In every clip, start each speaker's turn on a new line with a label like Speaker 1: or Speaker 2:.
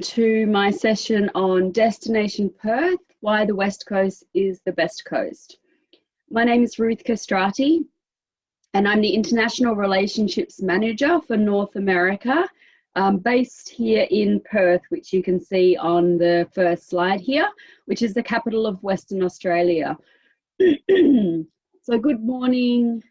Speaker 1: to my session on Destination Perth, why the West Coast is the best coast. My name is Ruth Kastrati, and I'm the International Relationships Manager for North America, based here in Perth, which you can see on the first slide here, which is the capital of Western Australia. So good morning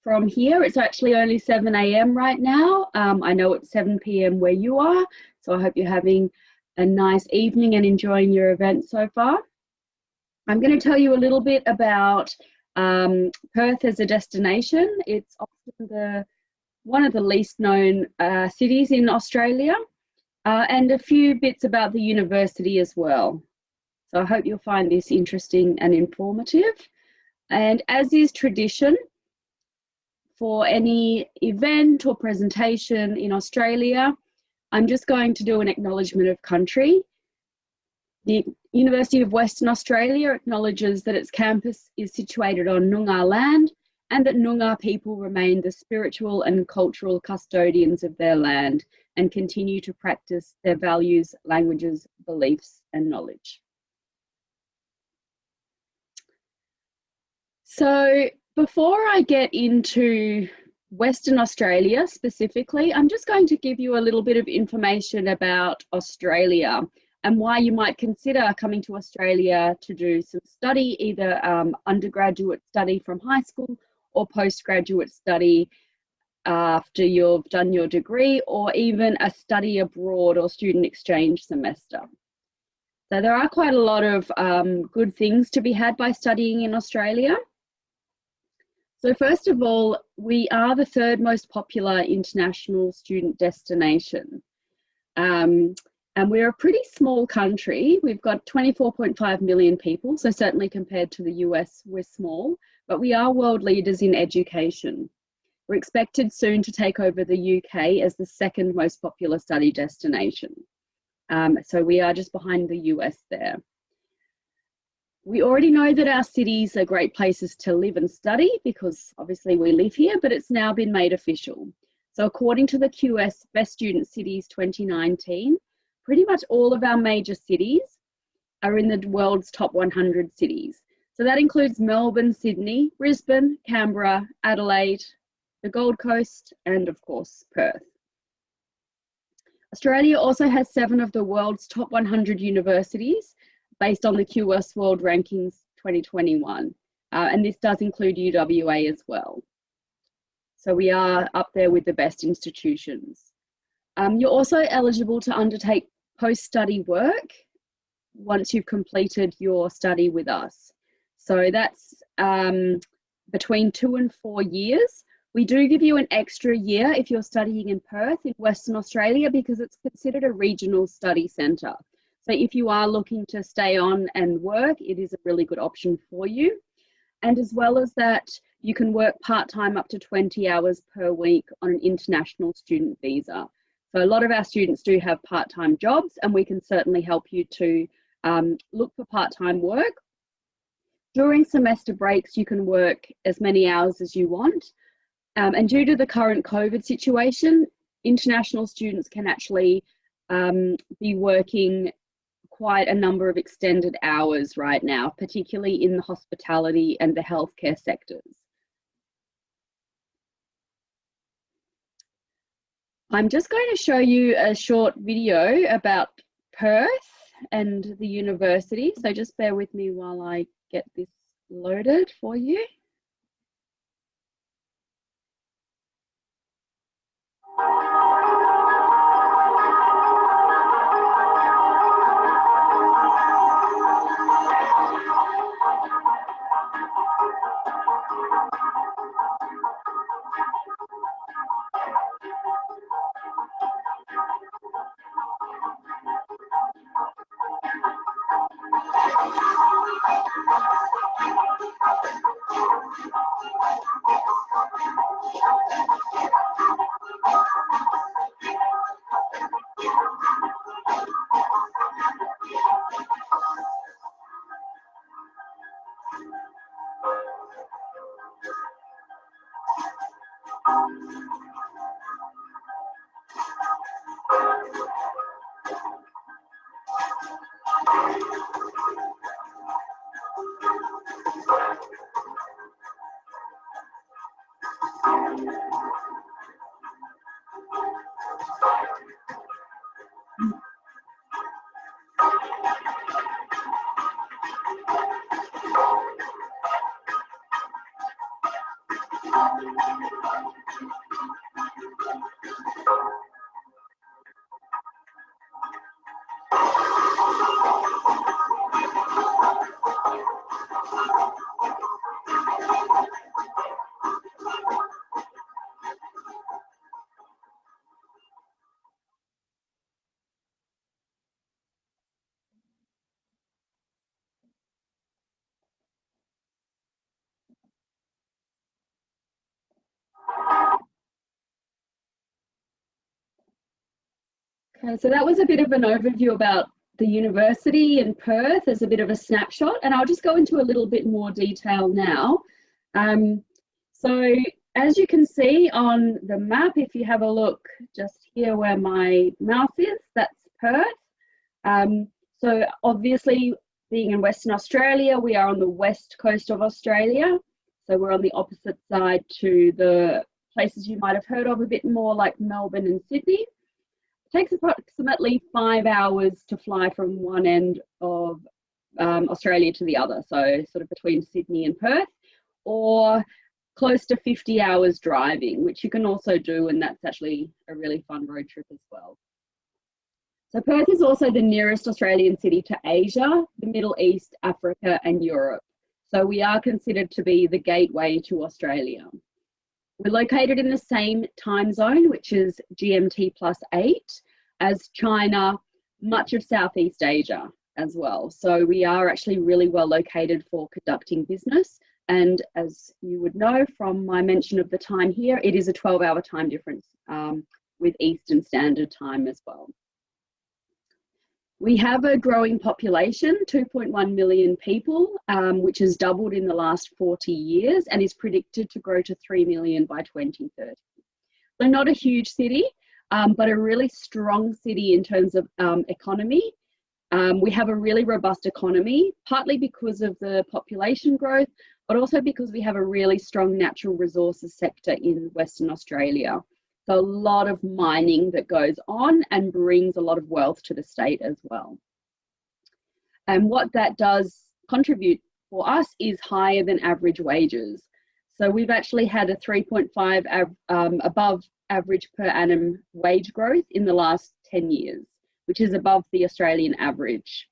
Speaker 1: from here. It's actually only 7 a.m. right now. I know it's 7 p.m. where you are, so I hope you're having a nice evening and enjoying your event so far. I'm going to tell you a little bit about Perth as a destination. It's often one of the least known cities in Australia, and a few bits about the university as well. So I hope you'll find this interesting and informative. And as is tradition, for any event or presentation in Australia, I'm just going to do an acknowledgement of country. The University of Western Australia acknowledges that its campus is situated on Noongar land and that Noongar people remain the spiritual and cultural custodians of their land and continue to practice their values, languages, beliefs, and knowledge. So before I get into Western Australia specifically, I'm just going to give you a little bit of information about Australia and why you might consider coming to Australia to do some study, either undergraduate study from high school or postgraduate study after you've done your degree, or even a study abroad or student exchange semester. So there are quite a lot of good things to be had by studying in Australia. So first of all, we are the third most popular international student destination. And we're a pretty small country. We've got 24.5 million people, so certainly compared to the US, we're small, but we are world leaders in education. We're expected soon to take over the UK as the second most popular study destination. So we are just behind the US there. We already know that our cities are great places to live and study because obviously we live here, but it's now been made official. So according to the QS Best Student Cities 2019, pretty much all of our major cities are in the world's top 100 cities. So that includes Melbourne, Sydney, Brisbane, Canberra, Adelaide, the Gold Coast, and of course, Perth. Australia also has 7 of the world's top 100 universities, based on the QS World Rankings 2021. And this does include UWA as well. So we are up there with the best institutions. You're also eligible to undertake post-study work once you've completed your study with us. So that's between 2 and 4 years. We do give you an extra year if you're studying in Perth in Western Australia because it's considered a regional study centre. So if you are looking to stay on and work, it is a really good option for you. And as well as that, you can work part-time up to 20 hours per week on an international student visa. So a lot of our students do have part-time jobs, and we can certainly help you to look for part-time work. During semester breaks, you can work as many hours as you want. And due to the current COVID situation, international students can actually be working quite a number of extended hours right now, particularly in the hospitality and the healthcare sectors. I'm just going to show you a short video about Perth and the university. So just bear with me while I get this loaded for you. Okay, so that was a bit of an overview about the university in Perth as a bit of a snapshot, and I'll just go into a little bit more detail now. So as you can see on the map, if you have a look just here where my mouse is, that's Perth. So obviously being in Western Australia, we are on the west coast of Australia. So we're on the opposite side to the places you might have heard of a bit more, like Melbourne and Sydney. It takes approximately 5 hours to fly from one end of Australia to the other, so sort of between Sydney and Perth, or close to 50 hours driving, which you can also do, and that's actually a really fun road trip as well. So Perth is also the nearest Australian city to Asia, the Middle East, Africa, and Europe. So we are considered to be the gateway to Australia. We're located in the same time zone, which is GMT +8, as China, much of Southeast Asia as well. So we are actually really well located for conducting business. And as you would know from my mention of the time here, it is a 12-hour time difference with Eastern Standard Time as well. We have a growing population, 2.1 million people, which has doubled in the last 40 years and is predicted to grow to 3 million by 2030. So not a huge city, but a really strong city in terms of economy. We have a really robust economy, partly because of the population growth, but also because we have a really strong natural resources sector in Western Australia. So a lot of mining that goes on and brings a lot of wealth to the state as well. And what that does contribute for us is higher than average wages. So we've actually had a 3.5 above average per annum wage growth in the last 10 years, which is above the Australian average.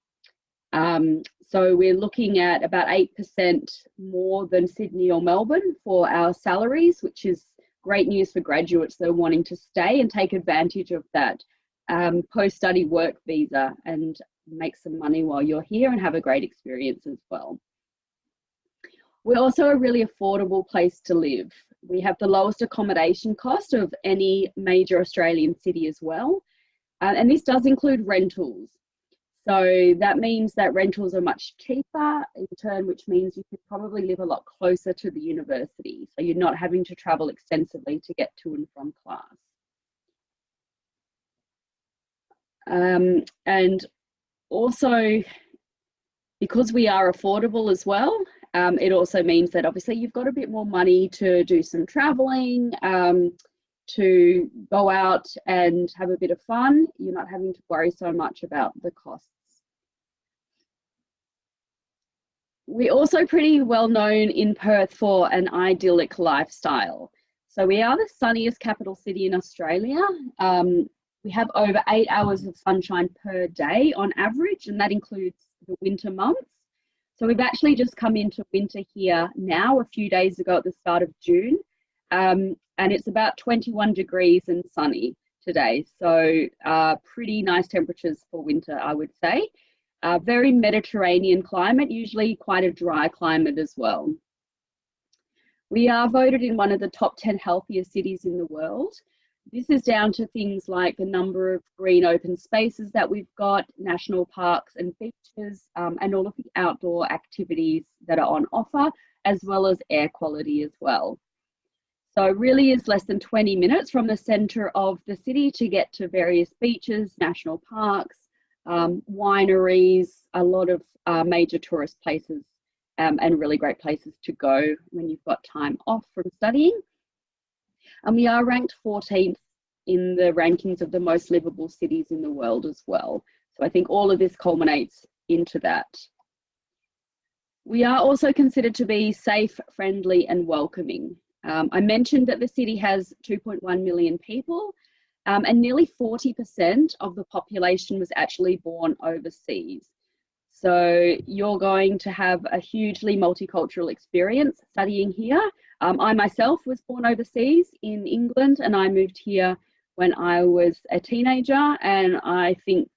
Speaker 1: So we're looking at about 8% more than Sydney or Melbourne for our salaries, which is great news for graduates that are wanting to stay and take advantage of that post-study work visa and make some money while you're here and have a great experience as well. We're also a really affordable place to live. We have the lowest accommodation cost of any major Australian city as well. And this does include rentals. So that means that rentals are much cheaper in turn, which means you could probably live a lot closer to the university. So you're not having to travel extensively to get to and from class. And also, because we are affordable as well, it also means that obviously you've got a bit more money to do some traveling, to go out and have a bit of fun. You're not having to worry so much about the costs. We're also pretty well known in Perth for an idyllic lifestyle. So we are the sunniest capital city in Australia. We have over 8 hours of sunshine per day on average, and that includes the winter months. So we've actually just come into winter here now, a few days ago at the start of June. And it's about 21 degrees and sunny today. So pretty nice temperatures for winter, I would say. Very Mediterranean climate, usually quite a dry climate as well. We are voted in one of the top 10 healthiest cities in the world. This is down to things like the number of green open spaces that we've got, national parks and beaches, and all of the outdoor activities that are on offer, as well as air quality as well. So it really is less than 20 minutes from the centre of the city to get to various beaches, national parks, wineries, a lot of major tourist places, and really great places to go when you've got time off from studying. And we are ranked 14th in the rankings of the most livable cities in the world as well. So I think all of this culminates into that. We are also considered to be safe, friendly, and welcoming. I mentioned that the city has 2.1 million people, and nearly 40% of the population was actually born overseas. So you're going to have a hugely multicultural experience studying here. I myself was born overseas in England, and I moved here when I was a teenager, and I think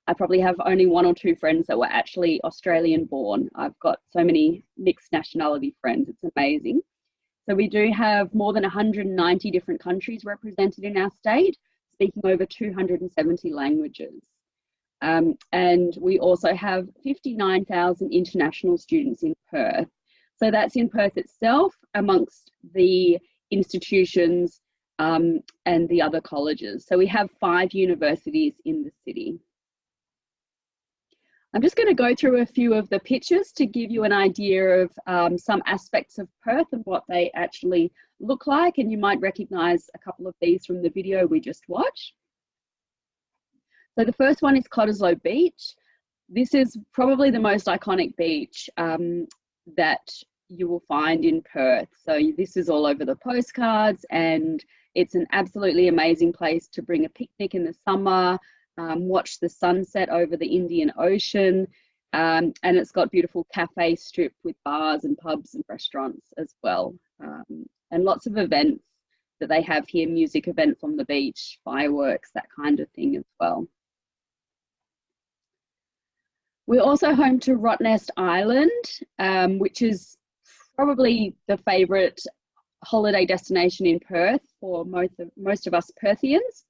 Speaker 1: I probably have only 1 or 2 friends that were actually Australian born. I've got so many mixed nationality friends, it's amazing. So we do have more than 190 different countries represented in our state, speaking over 270 languages. And we also have 59,000 international students in Perth. So that's in Perth itself, amongst the institutions and the other colleges. So we have 5 universities in the city. I'm just going to go through a few of the pictures to give you an idea of some aspects of Perth and what they actually look like, and you might recognise a couple of these from the video we just watched. So the first one is Cottesloe Beach. This is probably the most iconic beach that you will find in Perth. So this is all over the postcards, and it's an absolutely amazing place to bring a picnic in the summer, watch the sunset over the Indian Ocean, and it's got beautiful cafe strip with bars and pubs and restaurants as well, and lots of events that they have here, music events on the beach, fireworks, that kind of thing as well. We're also home to Rottnest Island, which is probably the favourite holiday destination in Perth for most of us Perthians.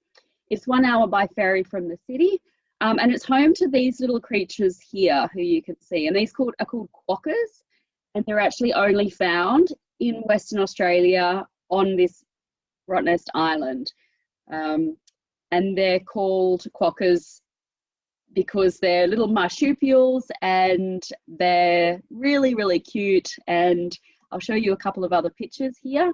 Speaker 1: It's 1 hour by ferry from the city, and it's home to these little creatures here who you can see, and these are called quokkas, and they're actually only found in Western Australia on this Rottnest Island, and they're called quokkas because they're little marsupials and they're really, really cute. And I'll show you a couple of other pictures here.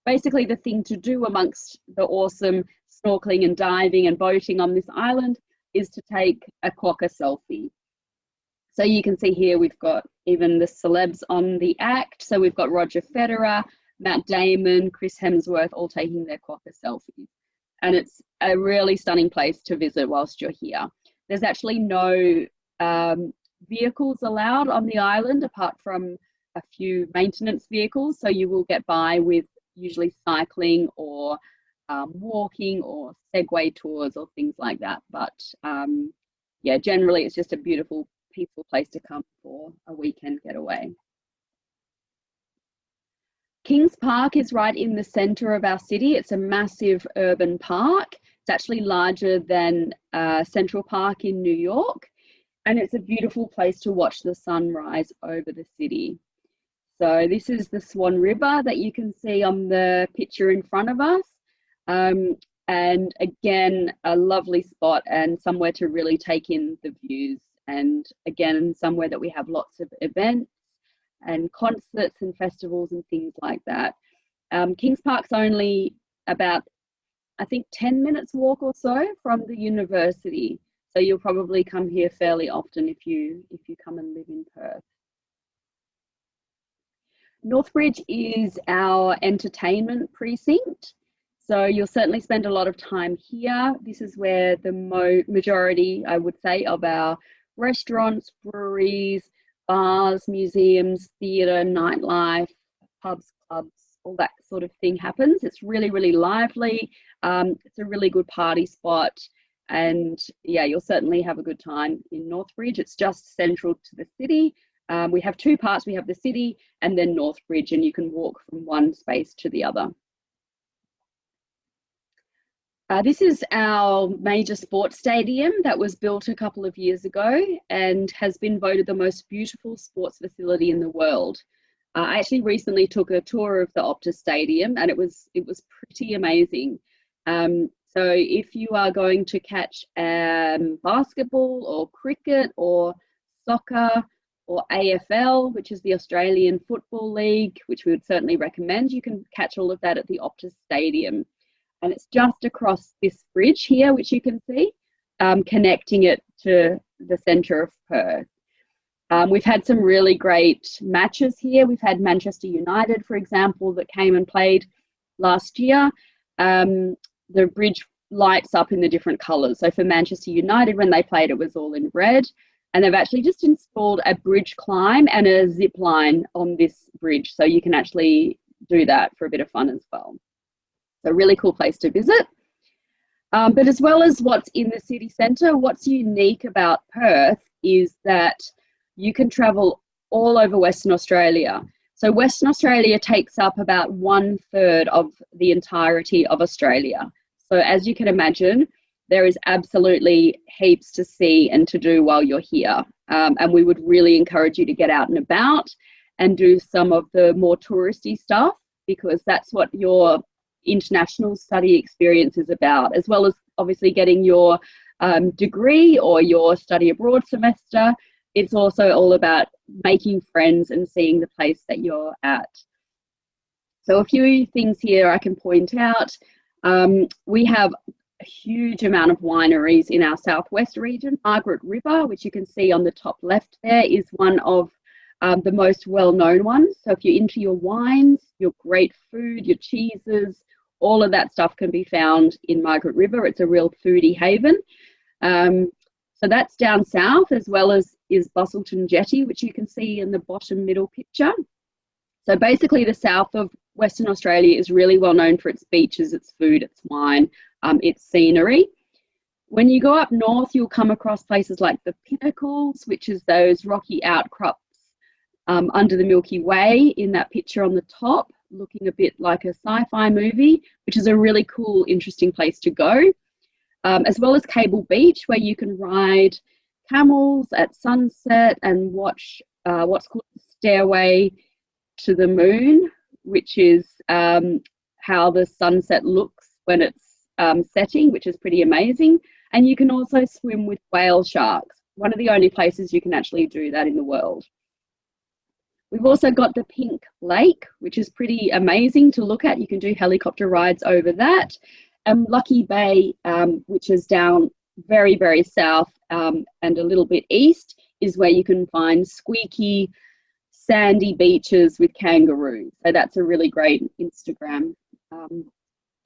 Speaker 1: Basically, the thing to do amongst the awesome snorkeling and diving and boating on this island is to take a quokka selfie. So you can see here we've got even the celebs on the act. So we've got Roger Federer, Matt Damon, Chris Hemsworth, all taking their quokka selfies. And it's a really stunning place to visit whilst you're here. There's actually no vehicles allowed on the island apart from a few maintenance vehicles. So you will get by with usually cycling or walking or Segway tours or things like that. But yeah, generally it's just a beautiful, peaceful place to come for a weekend getaway. Kings Park is right in the centre of our city. It's a massive urban park. It's actually larger than Central Park in New York, and it's a beautiful place to watch the sunrise over the city. So this is the Swan River that you can see on the picture in front of us. And again, a lovely spot and somewhere to really take in the views. And again, somewhere that we have lots of events and concerts and festivals and things like that. Kings Park's only about, I think, 10 minutes walk or so from the university. So you'll probably come here fairly often if you come and live in Perth. Northbridge is our entertainment precinct. So you'll certainly spend a lot of time here. This is where the majority, I would say, of our restaurants, breweries, bars, museums, theatre, nightlife, pubs, clubs, all that sort of thing happens. It's really, really lively. It's a really good party spot. And yeah, you'll certainly have a good time in Northbridge. It's just central to the city. We have 2 parts. We have the city and then Northbridge, and you can walk from one space to the other. This is our major sports stadium that was built a couple of years ago and has been voted the most beautiful sports facility in the world. I actually recently took a tour of the Optus Stadium and it was pretty amazing. So So if you are going to catch basketball or cricket or soccer or AFL, which is the Australian Football League, which we would certainly recommend, you can catch all of that at the Optus Stadium. And it's just across this bridge here, which you can see, connecting it to the centre of Perth. We've had some really great matches here. We've had Manchester United, for example, that came and played last year. The bridge lights up in the different colours. So for Manchester United, when they played, it was all in red. And they've actually just installed a bridge climb and a zip line on this bridge. So you can actually do that for a bit of fun as well. So a really cool place to visit. But as well as what's in the city centre, what's unique about Perth is that you can travel all over Western Australia. So Western Australia takes up about 1/3 of the entirety of Australia. So as you can imagine, there is absolutely heaps to see and to do while you're here. And we would really encourage you to get out and about and do some of the more touristy stuff, because that's what your international study experience is about, as well as obviously getting your degree or your study abroad semester. It's also all about making friends and seeing the place that you're at. So a few things here I can point out. We have a huge amount of wineries in our southwest region. Margaret River, which you can see on the top left there, is one of the most well-known ones. So if you're into your wines, your great food, your cheeses, all of that stuff can be found in Margaret River. It's a real foodie haven. So that's down south, as well as is Busselton Jetty, which you can see in the bottom middle picture. So basically the south of Western Australia is really well known for its beaches, its food, its wine, its scenery. When you go up north, you'll come across places like the Pinnacles, which is those rocky outcrops under the Milky Way in that picture on the top, looking a bit like a sci-fi movie, which is a really cool, interesting place to go. As well as Cable Beach, where you can ride camels at sunset and watch what's called the Stairway to the Moon, which is how the sunset looks when it's setting, which is pretty amazing. And you can also swim with whale sharks, one of the only places you can actually do that in the world. We've also got the Pink Lake, which is pretty amazing to look at. You can do helicopter rides over that. And Lucky Bay, which is down very, very south and a little bit east, is where you can find squeaky, sandy beaches with kangaroos. So that's a really great Instagram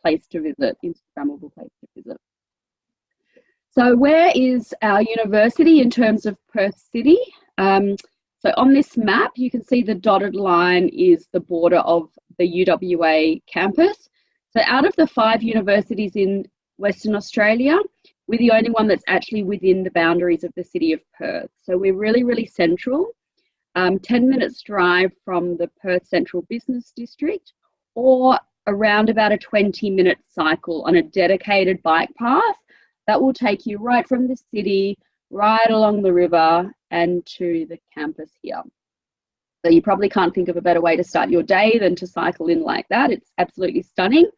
Speaker 1: place to visit, Instagrammable place to visit. So where is our university in terms of Perth City? So on this map, you can see the dotted line is the border of the UWA campus. So out of the 5 universities in Western Australia, we're the only one that's actually within the boundaries of the city of Perth. So we're really, really central. 10 minutes drive from the Perth Central Business District, or around about a 20-minute cycle on a dedicated bike path that will take you right from the city, right along the river and to the campus here. So you probably can't think of a better way to start your day than to cycle in like that. It's absolutely stunning.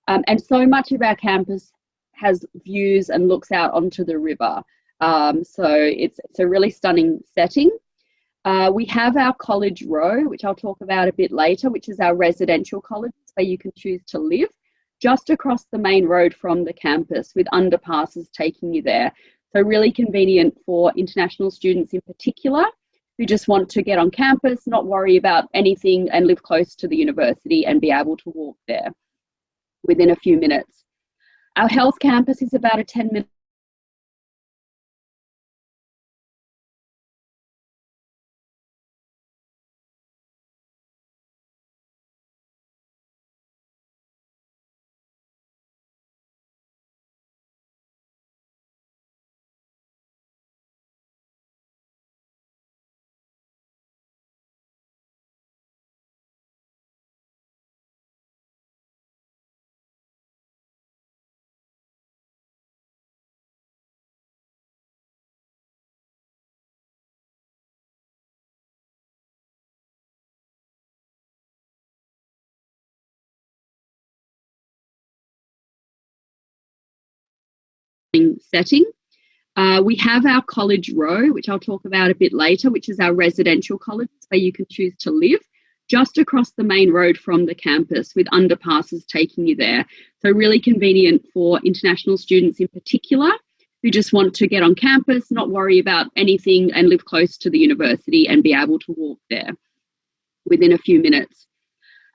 Speaker 1: And so much of our campus has views and looks out onto the river. So it's a really stunning setting. We have our College Row, which I'll talk about a bit later, which is our residential college where you can choose to live just across the main road from the campus, with underpasses taking you there. So really convenient for international students in particular, who just want to get on campus, not worry about anything and live close to the university and be able to walk there within a few minutes. Our health campus is about a 10-minute setting. We have our College Row, which I'll talk about a bit later, which is our residential college where you can choose to live just across the main road from the campus with underpasses taking you there. So really convenient for international students in particular who just want to get on campus, not worry about anything and live close to the university and be able to walk there within a few minutes.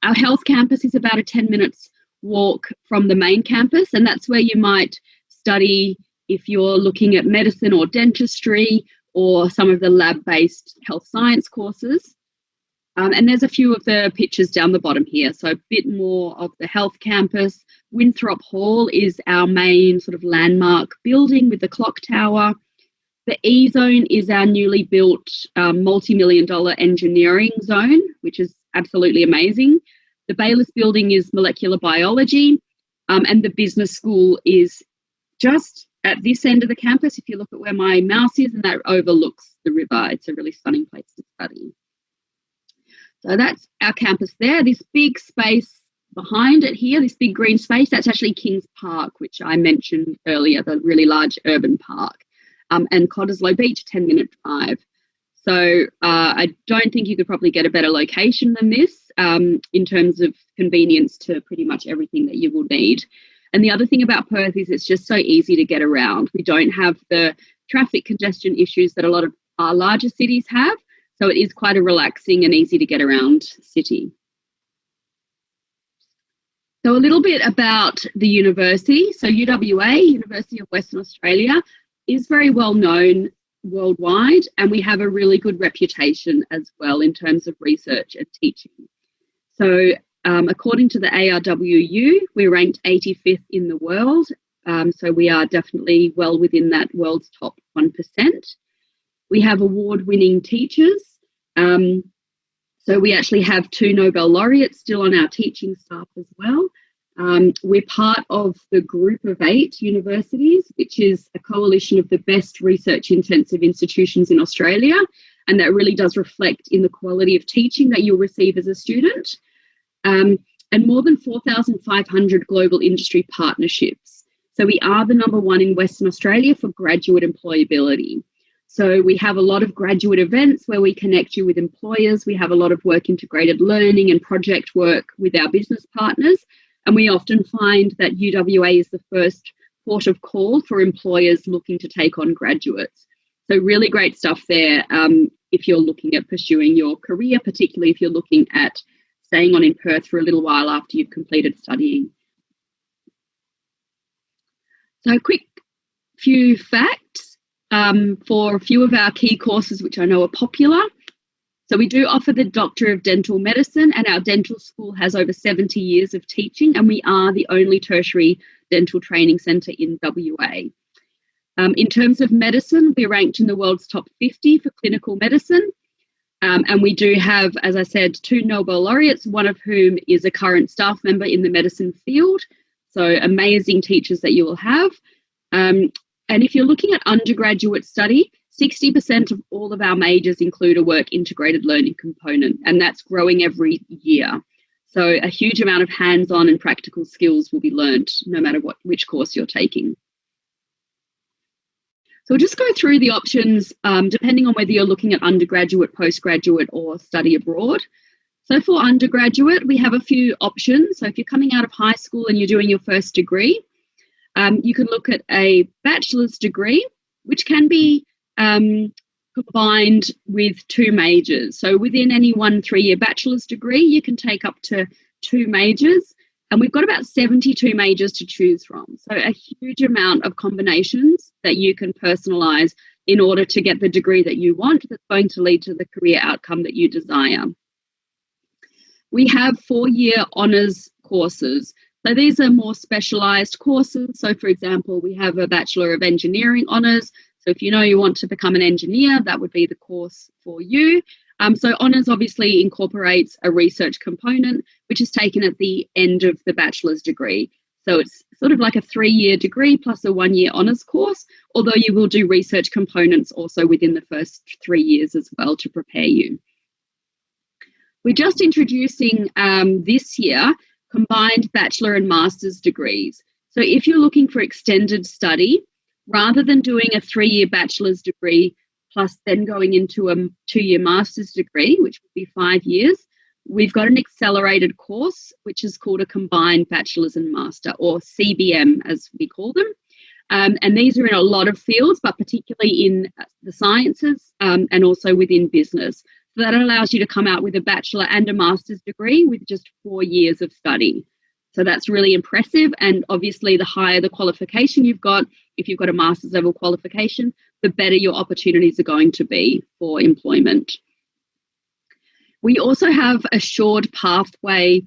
Speaker 1: Our health campus is about a 10 minutes walk from the main campus, and that's where you might study if you're looking at medicine or dentistry or some of the lab-based health science courses. And there's a few of the pictures down the bottom here. So a bit more of the health campus. Winthrop Hall is our main sort of landmark building with the clock tower. The E zone is our newly built multi-million-dollar engineering zone, which is absolutely amazing. The Baylis building is molecular biology, and the business school is just at this end of the campus. If you look at where my mouse is, and that overlooks the river, it's a really stunning place to study. So that's our campus there. This big space behind it here, this big green space, that's actually Kings Park, which I mentioned earlier, the really large urban park, and Cottesloe Beach, 10-minute drive. So I don't think you could probably get a better location than this in terms of convenience to pretty much everything that you will need. And the other thing about Perth is it's just so easy to get around. We don't have the traffic congestion issues that a lot of our larger cities have. So it is quite a relaxing and easy to get around city. So a little bit about the university. So UWA, University of Western Australia, is very well known worldwide, and we have a really good reputation as well in terms of research and teaching. So according to the ARWU, we're ranked 85th in the world. So we are definitely well within that world's top 1%. We have award-winning teachers. So we actually have 2 Nobel laureates still on our teaching staff as well. We're part of the Group of 8 universities, which is a coalition of the best research-intensive institutions in Australia, and that really does reflect in the quality of teaching that you'll receive as a student. And more than 4,500 global industry partnerships. So we are the #1 in Western Australia for graduate employability. So we have a lot of graduate events where we connect you with employers. We have a lot of work integrated learning and project work with our business partners. And we often find that UWA is the first port of call for employers looking to take on graduates. So really great stuff there if you're looking at pursuing your career, particularly if you're looking at staying on in Perth for a little while after you've completed studying. So a quick few facts for a few of our key courses which I know are popular. So we do offer the Doctor of Dental Medicine, and our dental school has over 70 years of teaching, and we are the only tertiary dental training centre in WA. In terms of medicine, we're ranked in the world's top 50 for clinical medicine. And we do have, as I said, 2 Nobel laureates, one of whom is a current staff member in the medicine field. So amazing teachers that you will have. And if you're looking at undergraduate study, 60% of all of our majors include a work integrated learning component, and that's growing every year. So a huge amount of hands-on and practical skills will be learnt no matter which course you're taking. So we'll just go through the options depending on whether you're looking at undergraduate, postgraduate or study abroad. So for undergraduate, we have a few options. So if you're coming out of high school and you're doing your first degree, you can look at a bachelor's degree, which can be combined with 2 majors. So within any 1 3-year bachelor's degree, you can take up to 2 majors. And we've got about 72 majors to choose from. So a huge amount of combinations that you can personalise in order to get the degree that you want that's going to lead to the career outcome that you desire. We have 4-year honours courses. So these are more specialised courses. So for example, we have a Bachelor of Engineering honours. So if you know you want to become an engineer, that would be the course for you. So honours obviously incorporates a research component, which is taken at the end of the bachelor's degree. So it's sort of like a 3-year degree plus a 1-year honours course, although you will do research components also within the first 3 years as well to prepare you. We're just introducing this year combined bachelor and master's degrees. So if you're looking for extended study, Rather than doing a 3-year bachelor's degree plus then going into a 2-year master's degree, which would be 5 years, we've got an accelerated course, which is called a combined bachelor's and master, or CBM as we call them. And these are in a lot of fields, but particularly in the sciences and also within business. So that allows you to come out with a bachelor and a master's degree with just 4 years of study. So that's really impressive. And obviously, the higher the qualification you've got, if you've got a master's level qualification, the better your opportunities are going to be for employment. We also have assured pathway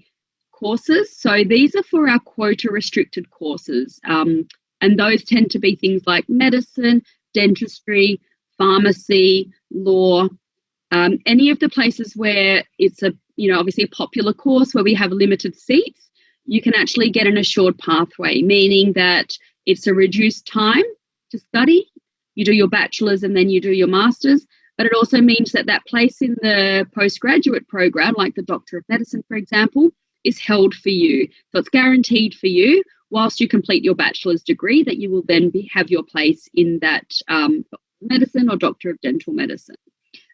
Speaker 1: courses. So these are for our quota restricted courses. And those tend to be things like medicine, dentistry, pharmacy, law, any of the places where it's obviously a popular course where we have limited seats. You can actually get an assured pathway, meaning that it's a reduced time to study. You do your bachelor's and then you do your master's, but it also means that that place in the postgraduate program, like the Doctor of Medicine, for example, is held for you. So it's guaranteed for you whilst you complete your bachelor's degree, that you will then have your place in that medicine or Doctor of Dental Medicine,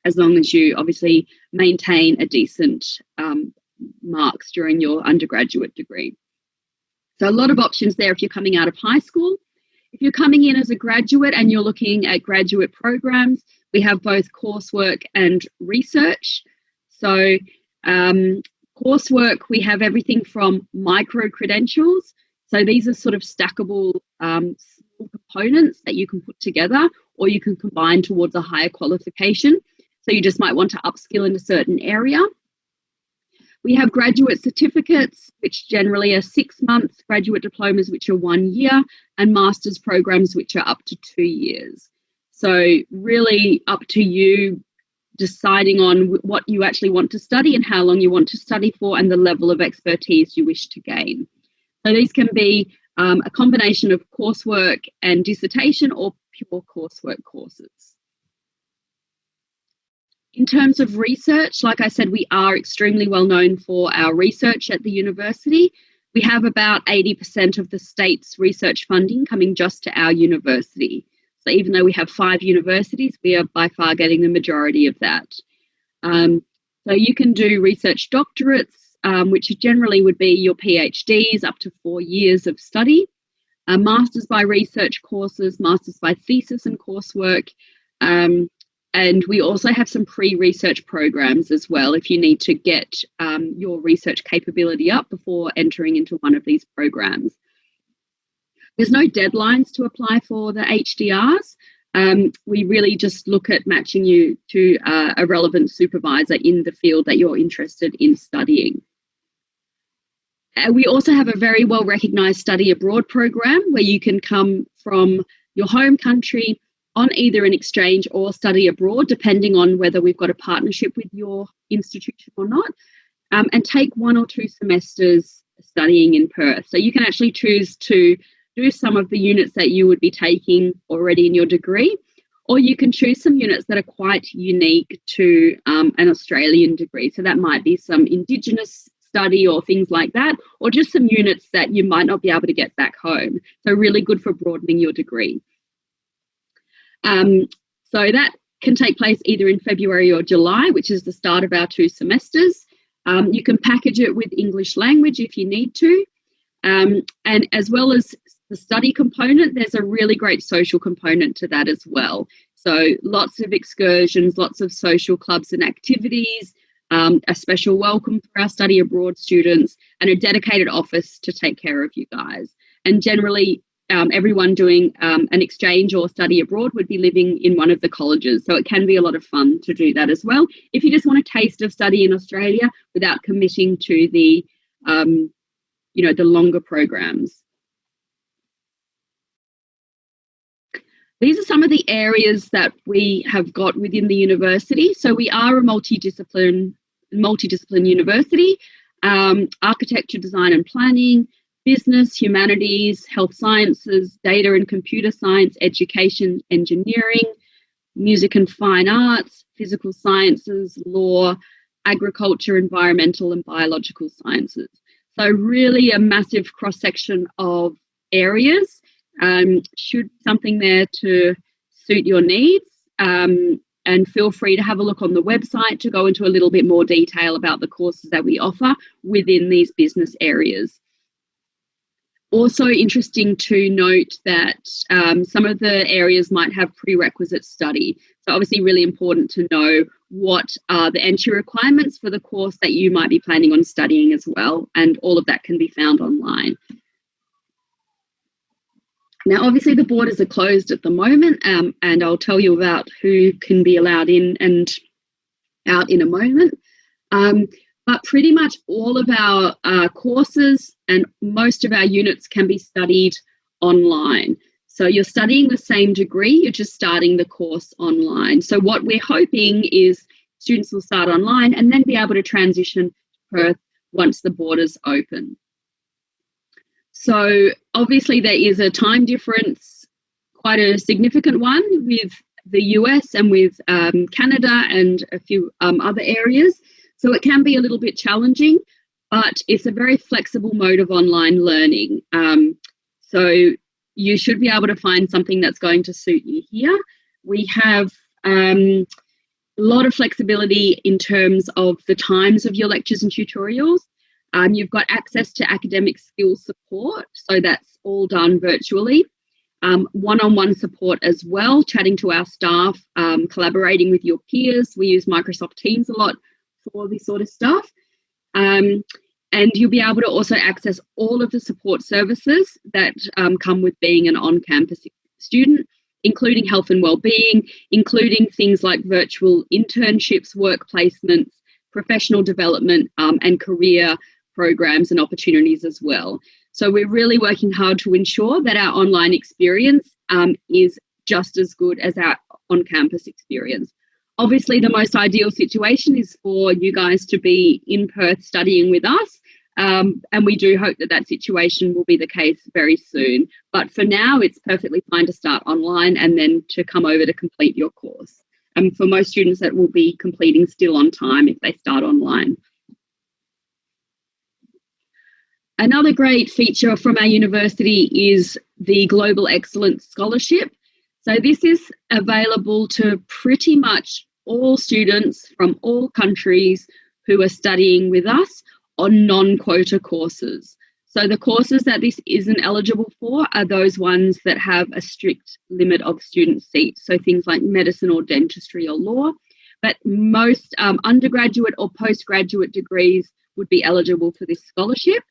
Speaker 1: as long as you obviously maintain a decent marks during your undergraduate degree. So a lot of options there if you're coming out of high school. If you're coming in as a graduate and you're looking at graduate programs, we have both coursework and research. So coursework, we have everything from micro-credentials. So these are sort of stackable small components that you can put together or you can combine towards a higher qualification. So you just might want to upskill in a certain area. We have graduate certificates, which generally are 6 months, graduate diplomas, which are 1 year, and master's programs, which are up to 2 years. So really up to you deciding on what you actually want to study and how long you want to study for and the level of expertise you wish to gain. So these can be a combination of coursework and dissertation or pure coursework courses. In terms of research, like I said, we are extremely well known for our research at the university. We have about 80% of the state's research funding coming just to our university. So even though we have 5 universities, we are by far getting the majority of that. So you can do research doctorates, which generally would be your PhDs, up to 4 years of study, masters by research courses, masters by thesis and coursework, and we also have some pre-research programs as well if you need to get your research capability up before entering into one of these programs. There's no deadlines to apply for the HDRs. We really just look at matching you to a relevant supervisor in the field that you're interested in studying. We also have a very well recognised study abroad program where you can come from your home country on either an exchange or study abroad, depending on whether we've got a partnership with your institution or not, and take 1 or 2 semesters studying in Perth. So you can actually choose to do some of the units that you would be taking already in your degree, or you can choose some units that are quite unique to an Australian degree. So that might be some Indigenous study or things like that, or just some units that you might not be able to get back home. So really good for broadening your degree. So that can take place either in February or July, which is the start of our 2 semesters. You can package it with English language if you need to. And as well as the study component, there's a really great social component to that as well. So lots of excursions, lots of social clubs and activities, a special welcome for our study abroad students, and a dedicated office to take care of you guys. And generally, everyone doing an exchange or study abroad would be living in one of the colleges. So it can be a lot of fun to do that as well, if you just want a taste of study in Australia without committing to the, the longer programs. These are some of the areas that we have got within the university. So we are a multidiscipline university, architecture, design and planning, business, humanities, health sciences, data and computer science, education, engineering, music and fine arts, physical sciences, law, agriculture, environmental and biological sciences. So really a massive cross-section of areas should be something there to suit your needs. And feel free to have a look on the website to go into a little bit more detail about the courses that we offer within these business areas. Also interesting to note that some of the areas might have prerequisite study. So obviously really important to know what are the entry requirements for the course that you might be planning on studying as well. And all of that can be found online. Now, obviously, the borders are closed at the moment, and I'll tell you about who can be allowed in and out in a moment. But pretty much all of our courses and most of our units can be studied online. So you're studying the same degree, you're just starting the course online. So what we're hoping is students will start online and then be able to transition to Perth once the borders open. So obviously there is a time difference, quite a significant one, with the US and with Canada and a few other areas. So it can be a little bit challenging, but it's a very flexible mode of online learning. So you should be able to find something that's going to suit you here. We have a lot of flexibility in terms of the times of your lectures and tutorials. You've got access to academic skills support, so that's all done virtually. One-on-one support as well, chatting to our staff, collaborating with your peers. We use Microsoft Teams a lot for this sort of stuff. And you'll be able to also access all of the support services that come with being an on-campus student, including health and wellbeing, including things like virtual internships, work placements, professional development, and career programs and opportunities as well. So we're really working hard to ensure that our online experience is just as good as our on-campus experience. Obviously, the most ideal situation is for you guys to be in Perth studying with us, and we do hope that that situation will be the case very soon. But for now, it's perfectly fine to start online and then to come over to complete your course. And for most students, that will be completing still on time if they start online. Another great feature from our university is the Global Excellence Scholarship. So this is available to pretty much all students from all countries who are studying with us on non-quota courses. So the courses that this isn't eligible for are those ones that have a strict limit of student seats. So things like medicine or dentistry or law. But most undergraduate or postgraduate degrees would be eligible for this scholarship.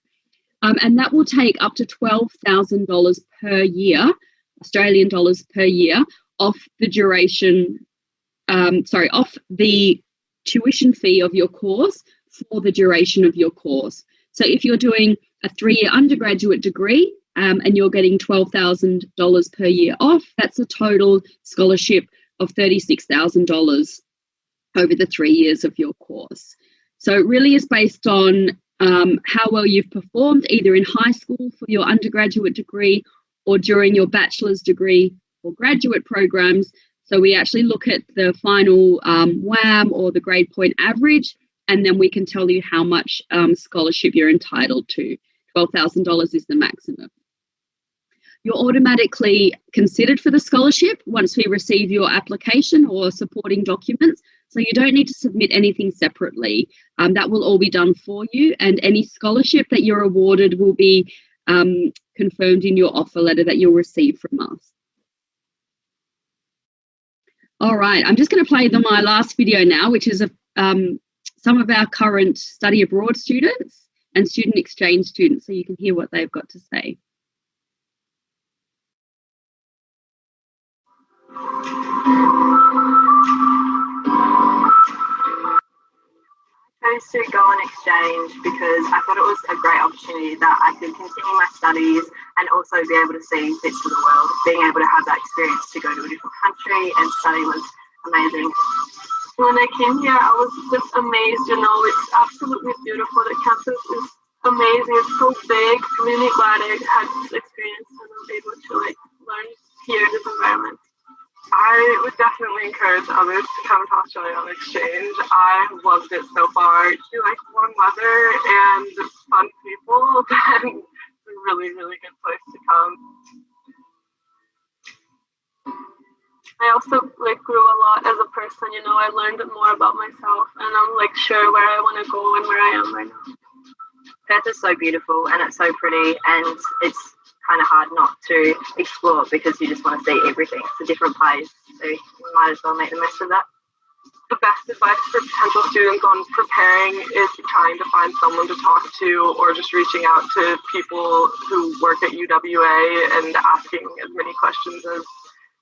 Speaker 1: And that will take up to $12,000 per year, Australian dollars per year, off the duration, off the tuition fee of your course for the duration of your course. So if you're doing a 3-year undergraduate degree and you're getting $12,000 per year off, that's a total scholarship of $36,000 over the 3 years of your course. So it really is based on how well you've performed either in high school for your undergraduate degree or during your bachelor's degree or graduate programs. So we actually look at the final WAM or the grade point average, and then we can tell you how much scholarship you're entitled to. $12,000 is the maximum. You're automatically considered for the scholarship once we receive your application or supporting documents. So you don't need to submit anything separately. That will all be done for you, and any scholarship that you're awarded will be confirmed in your offer letter that you'll receive from us. All right, I'm just going to play my last video now, which is some of our current study abroad students and student exchange students, so you can hear what they've got to say.
Speaker 2: I chose to go on exchange because I thought it was a great opportunity that I could continue my studies and also be able to see bits of the world. Being able to have that experience to go to a different country and study was amazing. When I came here, I was just amazed. You know, it's absolutely beautiful. The campus is amazing. It's so big. I'm really glad I had this experience and I'm able to learn here in this environment. I would definitely encourage others to come to Australia on exchange. I loved it so far. If you like warm weather and fun people, then it's a really, really good place to come.
Speaker 3: I also like grew a lot as a person, you know. I learned more about myself, and I'm like sure where I want to go and where I am right now.
Speaker 2: Perth is so beautiful and it's so pretty, and it's kind of hard not to explore because you just want to see everything. It's a different place, so you might as well make the most of that.
Speaker 4: The best advice for potential students on preparing is trying to find someone to talk to, or just reaching out to people who work at UWA and asking as many questions as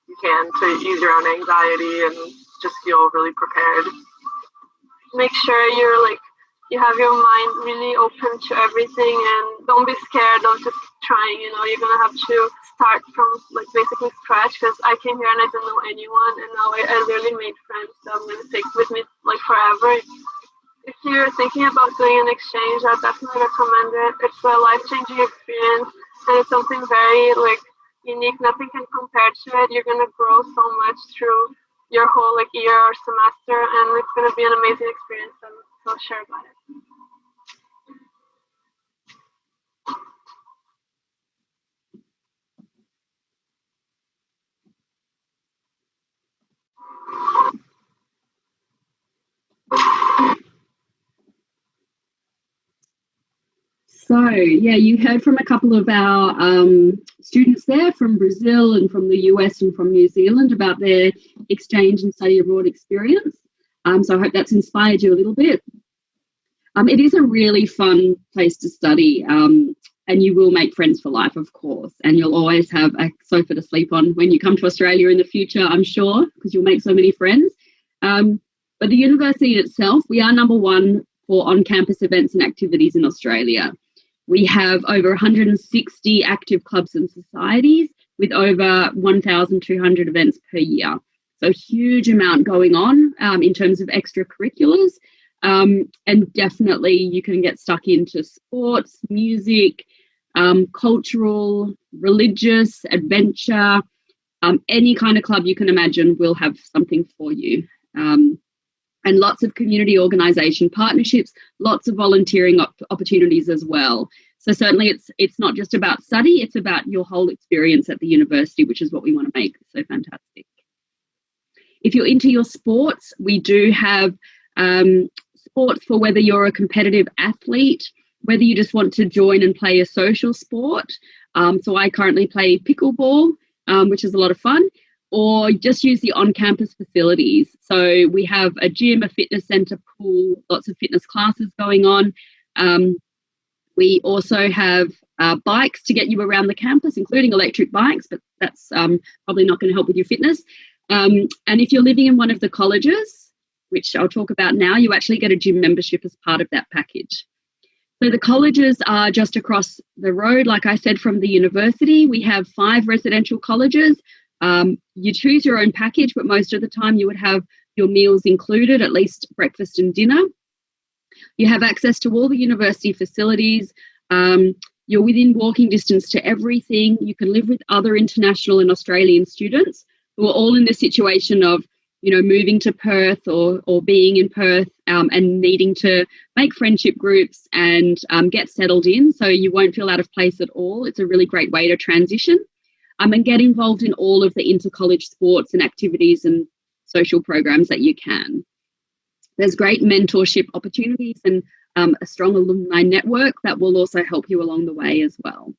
Speaker 4: you can to ease your own anxiety and just feel really prepared.
Speaker 3: Make sure you have your mind really open to everything, and don't be scared of just trying. You know, you're gonna have to start from like basically scratch, because I came here and I didn't know anyone, and now I really made friends that I'm gonna take with me like forever. If you're thinking about doing an exchange, I definitely recommend it. It's a life-changing experience, and it's something very like unique. Nothing can compare to it. You're gonna grow so much through your whole like year or semester, and it's gonna be an amazing experience. I'm so sure about it.
Speaker 1: So, yeah, you heard from a couple of our students there from Brazil and from the US and from New Zealand about their exchange and study abroad experience. So I hope that's inspired you a little bit. It is a really fun place to study, and you will make friends for life, of course, and you'll always have a sofa to sleep on when you come to Australia in the future, I'm sure, because you'll make so many friends. But the university itself, we are number one for on-campus events and activities in Australia. We have over 160 active clubs and societies with over 1,200 events per year. So a huge amount going on in terms of extracurriculars. And definitely you can get stuck into sports, music, cultural, religious, adventure, any kind of club you can imagine will have something for you. And lots of community organisation partnerships, lots of volunteering opportunities as well. So certainly it's not just about study, it's about your whole experience at the university, which is what we want to make so fantastic. If you're into your sports, we do have sports for whether you're a competitive athlete, whether you just want to join and play a social sport. So I currently play pickleball, which is a lot of fun, or just use the on-campus facilities. So we have a gym, a fitness centre, pool, lots of fitness classes going on. We also have bikes to get you around the campus, including electric bikes, but that's probably not going to help with your fitness. And if you're living in one of the colleges, which I'll talk about now, you actually get a gym membership as part of that package. So the colleges are just across the road, like I said, from the university. We have 5 residential colleges. You choose your own package, but most of the time you would have your meals included, at least breakfast and dinner. You have access to all the university facilities. You're within walking distance to everything. You can live with other international and Australian students who are all in the situation of, you know, moving to Perth or being in Perth and needing to make friendship groups and get settled in, so you won't feel out of place at all. It's a really great way to transition and get involved in all of the inter-college sports and activities and social programs that you can. There's great mentorship opportunities and a strong alumni network that will also help you along the way as well.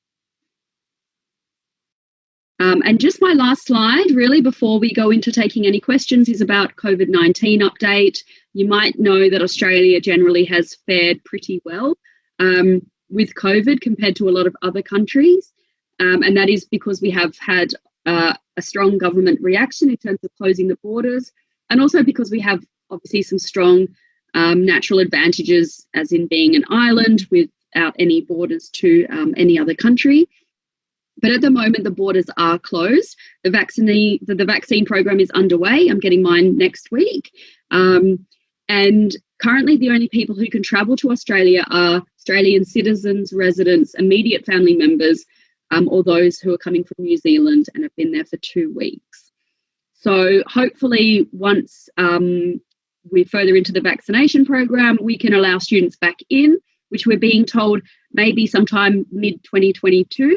Speaker 1: And just my last slide, really, before we go into taking any questions, is about COVID-19 update. You might know that Australia generally has fared pretty well with COVID compared to a lot of other countries. And that is because we have had a strong government reaction in terms of closing the borders, and also because we have obviously some strong natural advantages, as in being an island without any borders to any other country. But at the moment, the borders are closed. The vaccine program is underway. I'm getting mine next week. And currently, the only people who can travel to Australia are Australian citizens, residents, immediate family members, or those who are coming from New Zealand and have been there for 2 weeks. So hopefully, once we're further into the vaccination program, we can allow students back in, which we're being told maybe sometime mid-2022.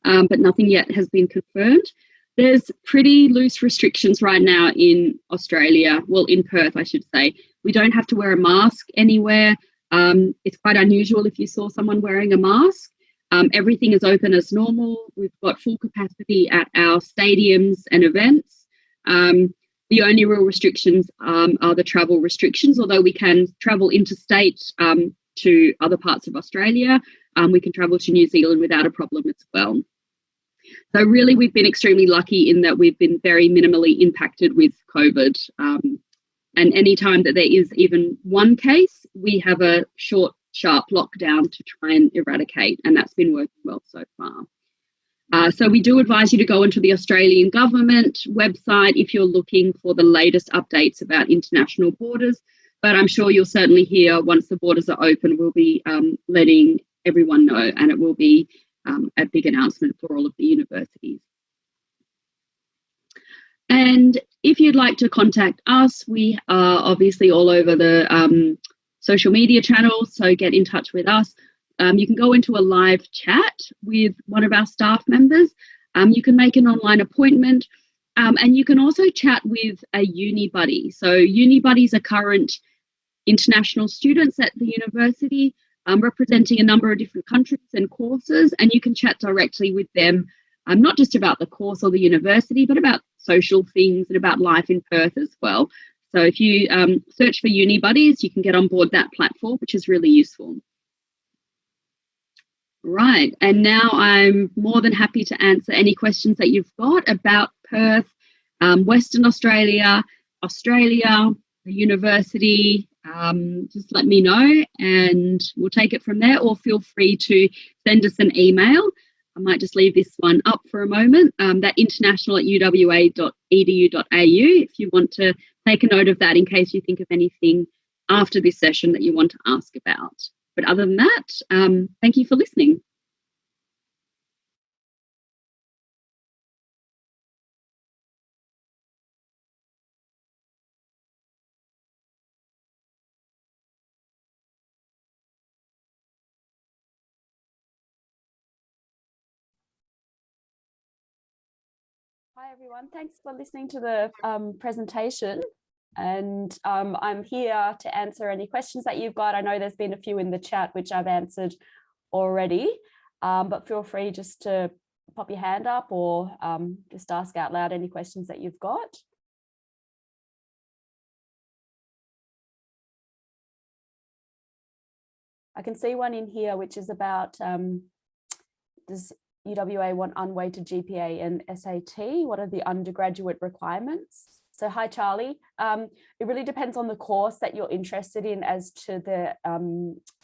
Speaker 1: But nothing yet has been confirmed. There's pretty loose restrictions right now in Australia, well, in Perth, I should say. We don't have to wear a mask anywhere. It's quite unusual if you saw someone wearing a mask. Everything is open as normal. We've got full capacity at our stadiums and events. The only real restrictions are the travel restrictions, although we can travel interstate to other parts of Australia. We can travel to New Zealand without a problem as well. So really, we've been extremely lucky in that we've been very minimally impacted with COVID. And any time that there is even one case, we have a short, sharp lockdown to try and eradicate, and that's been working well so far. So we do advise you to go onto the Australian government website if you're looking for the latest updates about international borders. But I'm sure you'll certainly hear once the borders are open, we'll be letting everyone know, and it will be a big announcement for all of the universities. And if you'd like to contact us, we are obviously all over the social media channels, so get in touch with us. You can go into a live chat with one of our staff members. You can make an online appointment, and you can also chat with a uni buddy. So uni buddies are current international students at the university, representing a number of different countries and courses, and you can chat directly with them, not just about the course or the university, but about social things and about life in Perth as well. So if you search for uni buddies, you can get on board that platform, which is really useful. Right, and now I'm more than happy to answer any questions that you've got about Perth, Western Australia, the university. Just let me know and we'll take it from there, or feel free to send us an email. I might just leave this one up for a moment, that international@uwa.edu.au, if you want to take a note of that in case you think of anything after this session that you want to ask about. But other than that, thank you for listening.
Speaker 5: Hi everyone, thanks for listening to the presentation, and I'm here to answer any questions that you've got. I know there's been a few in the chat which I've answered already, but feel free just to pop your hand up or just ask out loud any questions that you've got. I can see one in here which is about does UWA want unweighted GPA and SAT? What are the undergraduate requirements? So hi, Charlie. It really depends on the course that you're interested in as to the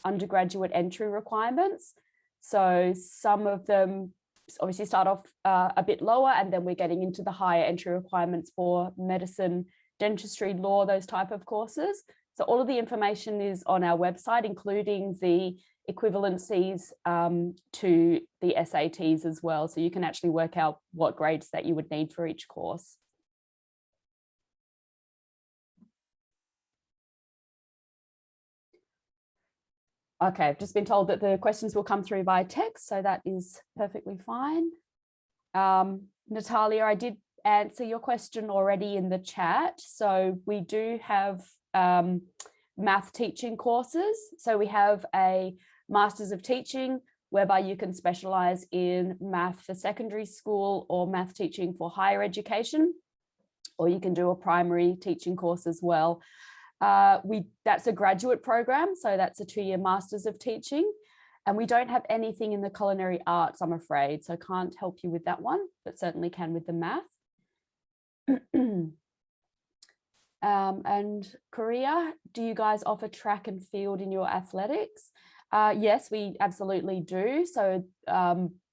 Speaker 5: undergraduate entry requirements. So some of them obviously start off a bit lower, and then we're getting into the higher entry requirements for medicine, dentistry, law, those type of courses. So all of the information is on our website, including the equivalencies to the SATs as well. So you can actually work out what grades that you would need for each course. Okay, I've just been told that the questions will come through by text, so that is perfectly fine. Natalia, I did answer your question already in the chat. So we do have math teaching courses. So we have a Masters of Teaching, whereby you can specialize in math for secondary school or math teaching for higher education, or you can do a primary teaching course as well. That's a graduate program, so that's a 2-year Masters of Teaching. And we don't have anything in the culinary arts, I'm afraid, so I can't help you with that one, but certainly can with the math. And Korea, do you guys offer track and field in your athletics? Yes, we absolutely do. So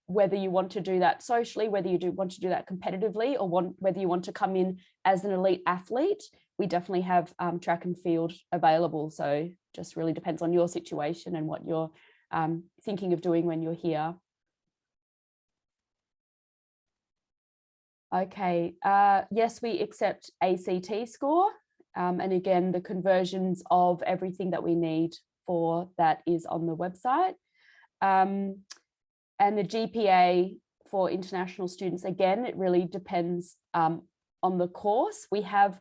Speaker 5: whether you want to do that socially, whether you want to do that competitively, or whether you want to come in as an elite athlete, we definitely have track and field available. So just really depends on your situation and what you're thinking of doing when you're here. Okay, yes, we accept ACT score. And again, the conversions of everything that we need for that is on the website. And the GPA for international students, again, it really depends on the course. We have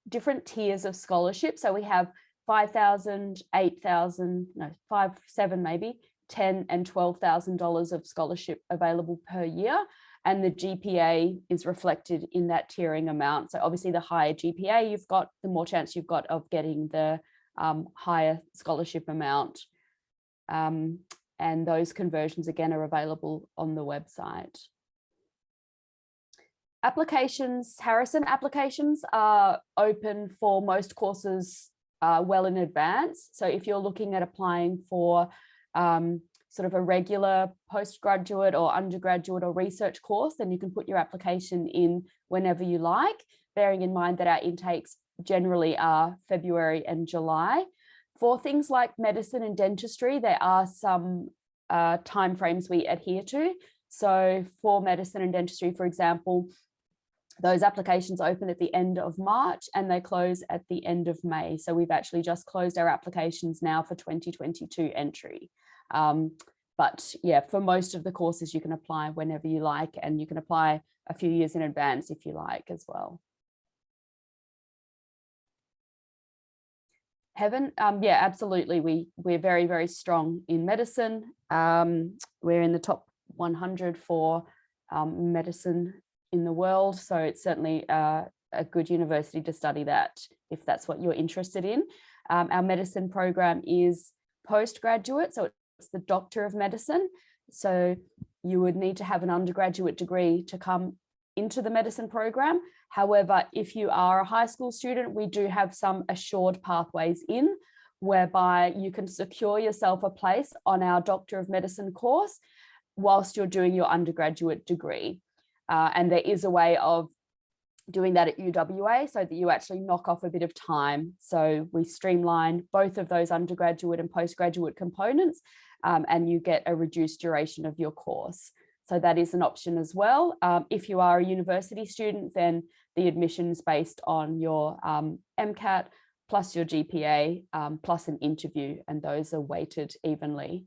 Speaker 5: different tiers of scholarship. So we have 5,000, 8,000, no, 5, 7 maybe, 10 and $12,000 of scholarship available per year. And the GPA is reflected in that tiering amount. So obviously the higher GPA you've got, the more chance you've got of getting the higher scholarship amount. And those conversions again are available on the website. Applications, Harrison applications are open for most courses well in advance. So if you're looking at applying for sort of a regular postgraduate or undergraduate or research course, then you can put your application in whenever you like, bearing in mind that our intakes generally are February and July. For things like medicine and dentistry, there are some timeframes we adhere to. So for medicine and dentistry, for example, those applications open at the end of March and they close at the end of May. So we've actually just closed our applications now for 2022 entry. But yeah, for most of the courses, you can apply whenever you like, and you can apply a few years in advance if you like as well. Heaven, yeah, absolutely. We're very, very strong in medicine. We're in the top 100 for medicine in the world. So it's certainly a good university to study that if that's what you're interested in. Our medicine program is postgraduate, so it's the Doctor of Medicine. So you would need to have an undergraduate degree to come into the medicine program. However, if you are a high school student, we do have some assured pathways in, whereby you can secure yourself a place on our Doctor of Medicine course whilst you're doing your undergraduate degree. And there is a way of doing that at UWA so that you actually knock off a bit of time. So we streamline both of those undergraduate and postgraduate components, and you get a reduced duration of your course. So that is an option as well. If you are a university student, then the admission's based on your MCAT plus your GPA plus an interview, and those are weighted evenly.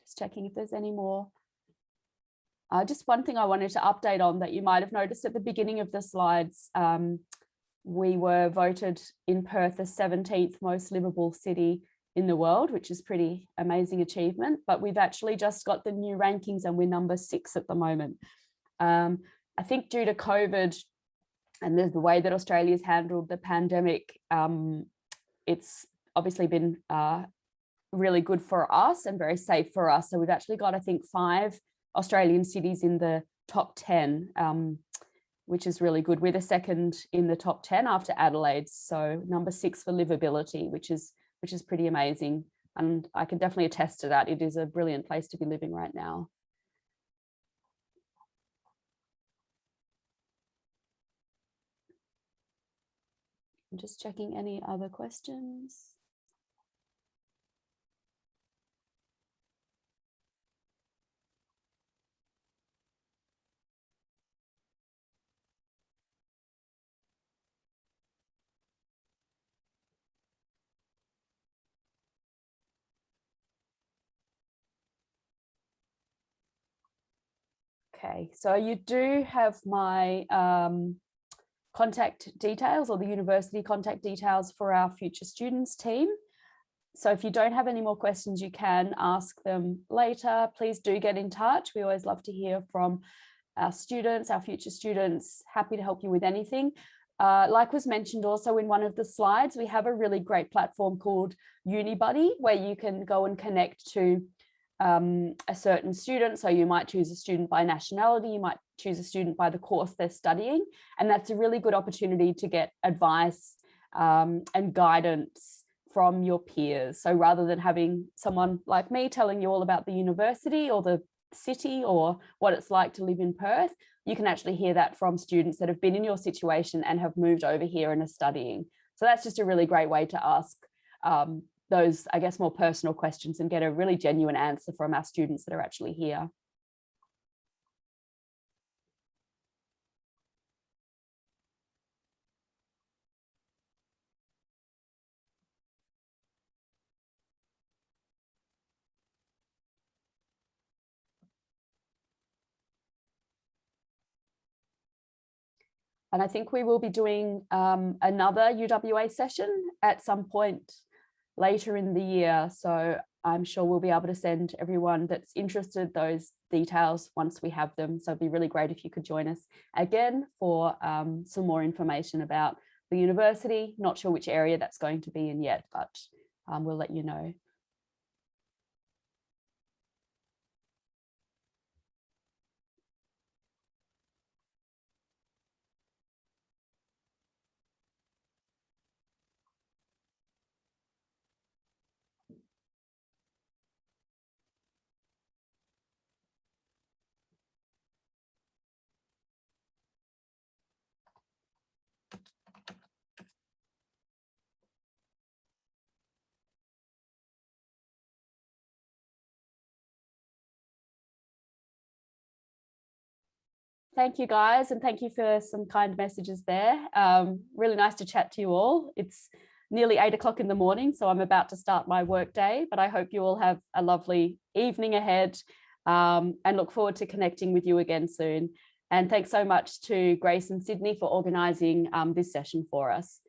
Speaker 5: Just checking if there's any more. Just one thing I wanted to update on that you might have noticed at the beginning of the slides. We were voted in Perth the 17th most livable city in the world, which is pretty amazing achievement, but we've actually just got the new rankings and we're number 6 at the moment. I think due to COVID and the way that Australia's handled the pandemic, it's obviously been really good for us and very safe for us. So we've actually got, I think, 5 Australian cities in the top 10, which is really good. We're the second in the top 10 after Adelaide. So number 6 for livability, which is pretty amazing. And I can definitely attest to that. It is a brilliant place to be living right now. I'm just checking any other questions. Okay, so you do have my contact details, or the university contact details for our future students team. So if you don't have any more questions, you can ask them later. Please do get in touch. We always love to hear from our students, our future students. Happy to help you with anything. Like was mentioned also in one of the slides, we have a really great platform called UniBuddy, where you can go and connect to a certain student. So you might choose a student by nationality, you might choose a student by the course they're studying, and that's a really good opportunity to get advice and guidance from your peers. So rather than having someone like me telling you all about the university or the city or what it's like to live in Perth, you can actually hear that from students that have been in your situation and have moved over here and are studying. So that's just a really great way to ask those, I guess, more personal questions and get a really genuine answer from our students that are actually here. And I think we will be doing another UWA session at some point later in the year. So I'm sure we'll be able to send everyone that's interested those details once we have them. So it'd be really great if you could join us again for some more information about the university. Not sure which area that's going to be in yet, but we'll let you know. Thank you, guys, and thank you for some kind messages there. Really nice to chat to you all. It's nearly 8 o'clock in the morning, so I'm about to start my work day, but I hope you all have a lovely evening ahead, and look forward to connecting with you again soon. And thanks so much to Grace and Sydney for organising this session for us.